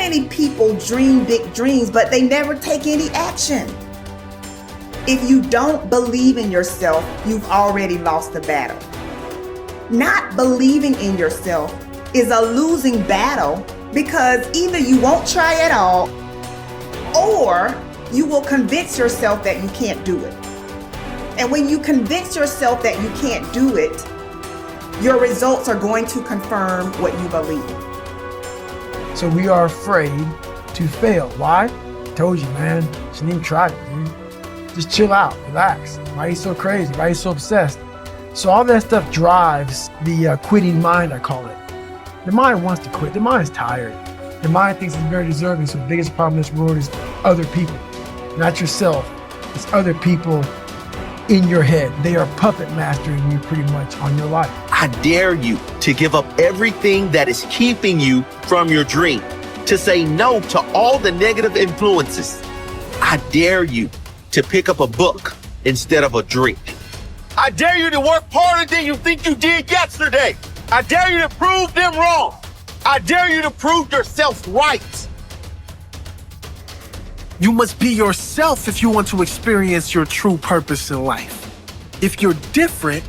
many people dream big dreams, but they never take any action. If you don't believe in yourself, you've already lost the battle. Not believing in yourself is a losing battle because either you won't try at all or you will convince yourself that you can't do it. And when you convince yourself that you can't do it, your results are going to confirm what you believe. So we are afraid to fail. Why? Told you, man. Shouldn't even try it, dude. Just chill out, relax. Why are you so crazy? Why are you so obsessed? So all that stuff drives the quitting mind, I call it. The mind wants to quit. The mind is tired. The mind thinks it's very deserving. So the biggest problem in this world is other people, not yourself. It's other people in your head. They are puppet mastering you pretty much on your life. I dare you to give up everything that is keeping you from your dream, to say no to all the negative influences. I dare you to pick up a book instead of a drink. I dare you to work harder than you think you did yesterday. I dare you to prove them wrong. I dare you to prove yourself right. You must be yourself if you want to experience your true purpose in life. If you're different,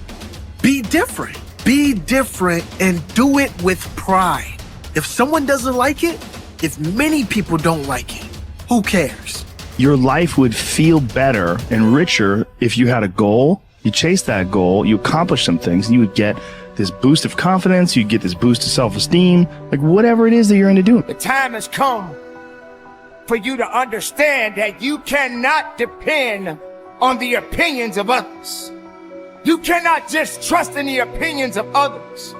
be different. Be different and do it with pride. If someone doesn't like it, if many people don't like it, who cares? Your life would feel better and richer if you had a goal, you chase that goal, you accomplish some things, and you would get this boost of confidence, you get this boost of self-esteem, like whatever it is that you're into doing. The time has come for you to understand that you cannot depend on the opinions of others. You cannot just trust in the opinions of others.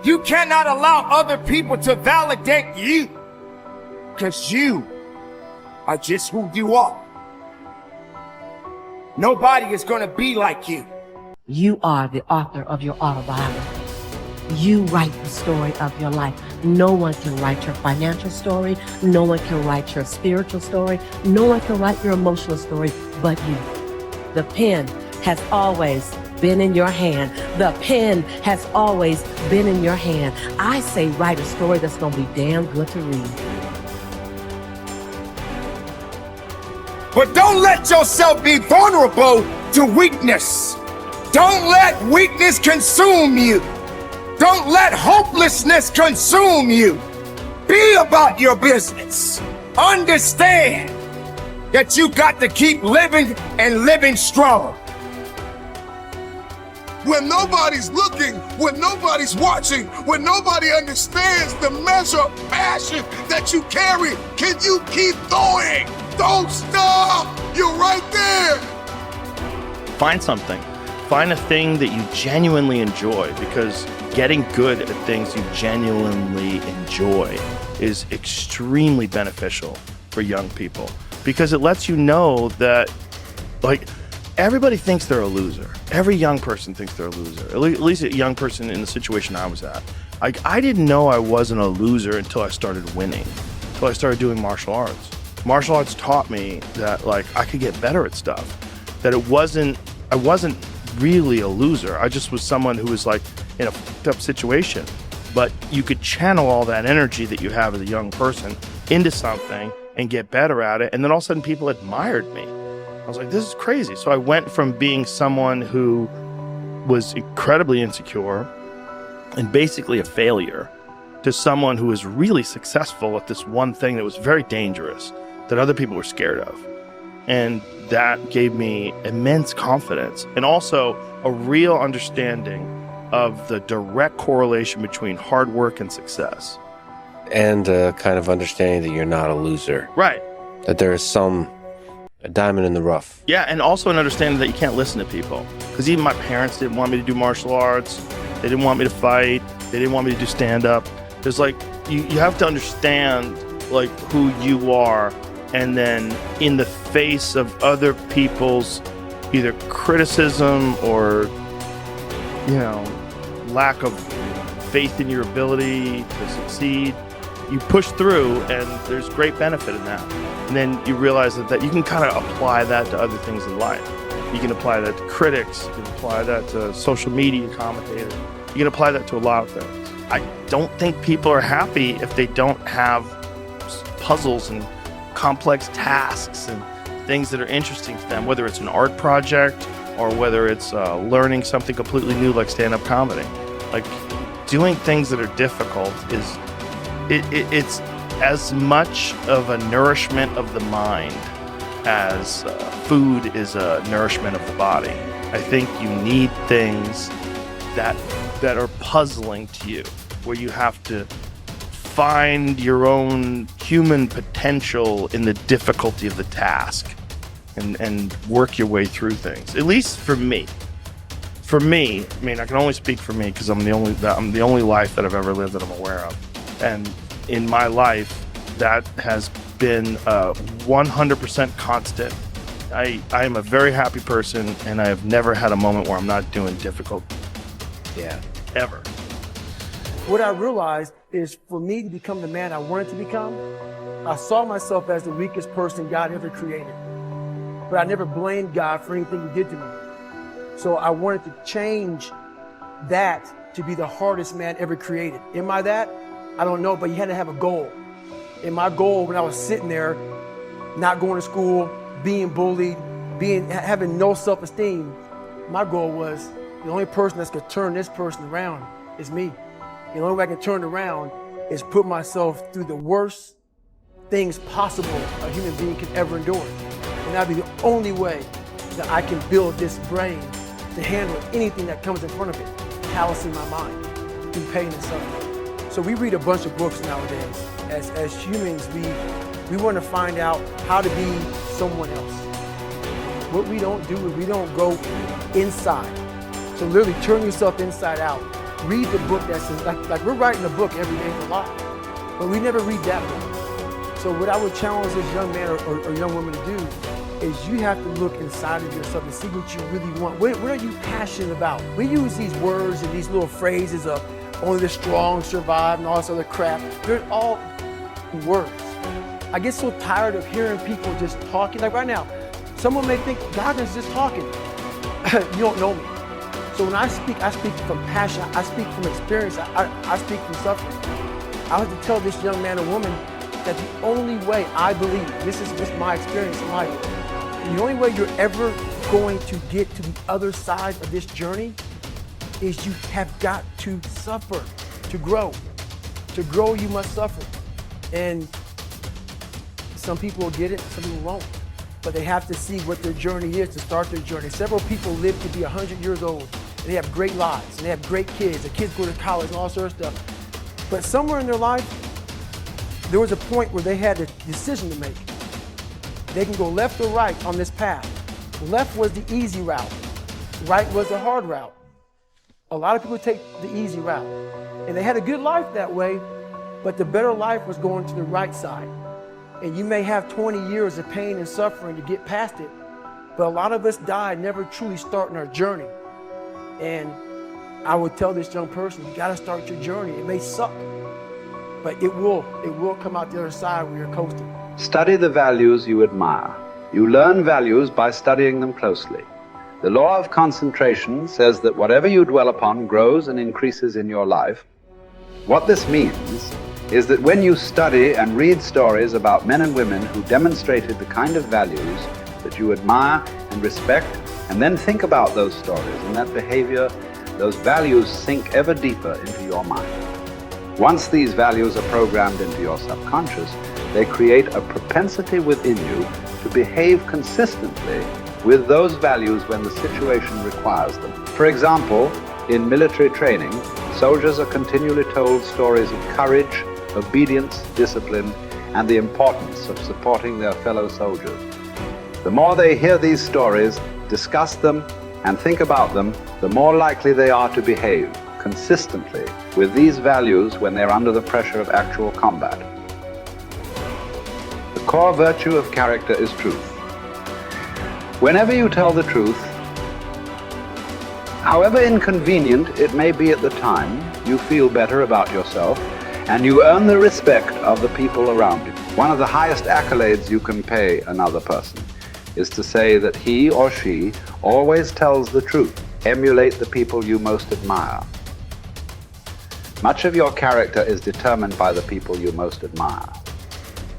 You cannot allow other people to validate you, because you are just who you are. Nobody is going to be like you. You are the author of your autobiography. You write the story of your life. No one can write your financial story. No one can write your spiritual story. No one can write your emotional story but you. The pen has always been in your hand. The pen has always been in your hand. I say write a story that's going to be damn good to read. But don't let yourself be vulnerable to weakness. Don't let weakness consume you. Don't let hopelessness consume you. Be about your business. Understand that you got to keep living and living strong. When nobody's looking, when nobody's watching, when nobody understands the measure of passion that you carry, can you keep going? Don't stop. You're right there. Find something. Find a thing that you genuinely enjoy, because getting good at things you genuinely enjoy is extremely beneficial for young people, because it lets you know that, like, everybody thinks they're a loser. Every young person thinks they're a loser. At least a young person in the situation I was at. Like, I didn't know I wasn't a loser until I started winning, until I started doing martial arts. Martial arts taught me that, like, I could get better at stuff, that I wasn't really a loser. I just was someone who was, like, in a fucked up situation, but you could channel all that energy that you have as a young person into something and get better at it. And then all of a sudden people admired me. I was like, this is crazy. So I went from being someone who was incredibly insecure and basically a failure to someone who was really successful at this one thing that was very dangerous, that other people were scared of. And that gave me immense confidence and also a real understanding of the direct correlation between hard work and success. And a kind of understanding that you're not a loser. Right. That there is a diamond in the rough. Yeah, and also an understanding that you can't listen to people. Because even my parents didn't want me to do martial arts. They didn't want me to fight. They didn't want me to do stand-up. There's like, you have to understand, like, who you are, and then in the face of other people's either criticism or, you know, lack of faith in your ability to succeed, you push through, and there's great benefit in that. And then you realize that you can kind of apply that to other things in life. You can apply that to critics, you can apply that to social media commentators, you can apply that to a lot of things. I don't think people are happy if they don't have puzzles and complex tasks and things that are interesting to them, whether it's an art project or whether it's learning something completely new like stand-up comedy. Like, doing things that are difficult it's as much of a nourishment of the mind as food is a nourishment of the body. I think you need things that are puzzling to you, where you have to find your own human potential in the difficulty of the task and work your way through things. At least for me. For me, I mean, I can only speak for me because I'm the only life that I've ever lived that I'm aware of. And in my life, that has been 100% constant. I am a very happy person, and I have never had a moment where I'm not doing difficult. Yeah. Ever. What I realized is, for me to become the man I wanted to become, I saw myself as the weakest person God ever created. But I never blamed God for anything he did to me. So I wanted to change that to be the hardest man ever created. Am I that? I don't know, but you had to have a goal. And my goal, when I was sitting there, not going to school, being bullied, having no self-esteem, my goal was, the only person that's gonna turn this person around is me. The only way I can turn it around is put myself through the worst things possible a human being can ever endure. And that'd be the only way that I can build this brain to handle anything that comes in front of it, callousing my mind through pain and suffering. So we read a bunch of books nowadays. As humans, we want to find out how to be someone else. What we don't do is we don't go inside. So literally turn yourself inside out. Read the book that's like we're writing a book every day for life, but we never read that book. So what I would challenge this young man or young woman to do is you have to look inside of yourself and see what you really want. What are you passionate about? We use these words and these little phrases of only the strong survive and all this other crap. They're all words. I get so tired of hearing people just talking. Like right now, someone may think Goggins is just talking. You don't know me. So when I speak from passion, I speak from experience, I speak from suffering. I have to tell this young man or woman that the only way I believe, this is just my experience in life, the only way you're ever going to get to the other side of this journey is you have got to suffer to grow. To grow, you must suffer. And some people will get it, some people won't. But they have to see what their journey is to start their journey. Several people live to be 100 years old, and they have great lives, and they have great kids. The kids go to college and all sorts of stuff. But somewhere in their life, there was a point where they had a decision to make. They can go left or right on this path. Left was the easy route. Right was the hard route. A lot of people take the easy route. And they had a good life that way, but the better life was going to the right side. And you may have 20 years of pain and suffering to get past it, but a lot of us die never truly starting our journey. And I would tell this young person, you gotta start your journey. It may suck, but it will come out the other side where you're coasting. Study the values you admire. You learn values by studying them closely. The law of concentration says that whatever you dwell upon grows and increases in your life. What this means is that when you study and read stories about men and women who demonstrated the kind of values that you admire and respect, and then think about those stories and that behavior, those values sink ever deeper into your mind. Once these values are programmed into your subconscious, they create a propensity within you to behave consistently with those values when the situation requires them. For example, in military training, soldiers are continually told stories of courage, obedience, discipline, and the importance of supporting their fellow soldiers. The more they hear these stories, discuss them, and think about them, the more likely they are to behave consistently with these values when they're under the pressure of actual combat. The core virtue of character is truth. Whenever you tell the truth, however inconvenient it may be at the time, you feel better about yourself and you earn the respect of the people around you. One of the highest accolades you can pay another person is to say that he or she always tells the truth. Emulate the people you most admire. Much of your character is determined by the people you most admire.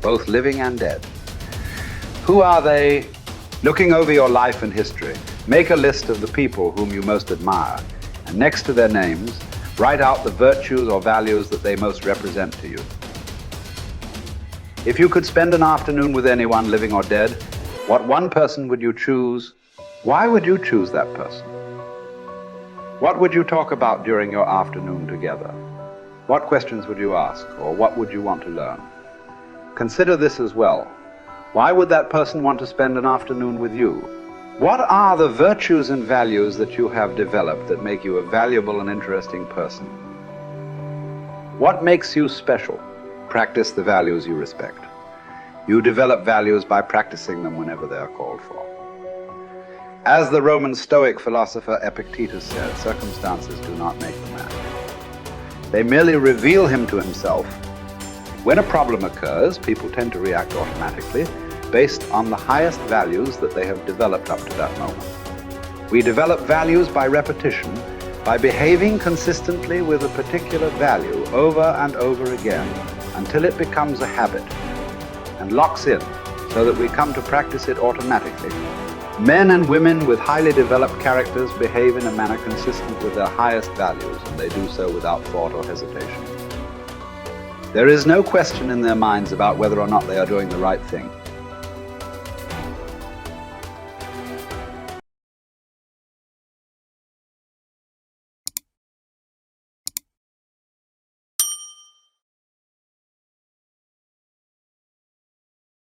both living and dead. Who are they? Looking over your life and history, make a list of the people whom you most admire, and next to their names, write out the virtues or values that they most represent to you. If you could spend an afternoon with anyone, living or dead, what one person would you choose? Why would you choose that person? What would you talk about during your afternoon together? What questions would you ask, or what would you want to learn? Consider this as well. Why would that person want to spend an afternoon with you? What are the virtues and values that you have developed that make you a valuable and interesting person? What makes you special? Practice the values you respect. You develop values by practicing them whenever they are called for. As the Roman Stoic philosopher Epictetus said, circumstances do not make the man. They merely reveal him to himself. When a problem occurs, people tend to react automatically based on the highest values that they have developed up to that moment. We develop values by repetition, by behaving consistently with a particular value over and over again until it becomes a habit and locks in so that we come to practice it automatically. Men and women with highly developed characters behave in a manner consistent with their highest values, and they do so without thought or hesitation. There is no question in their minds about whether or not they are doing the right thing.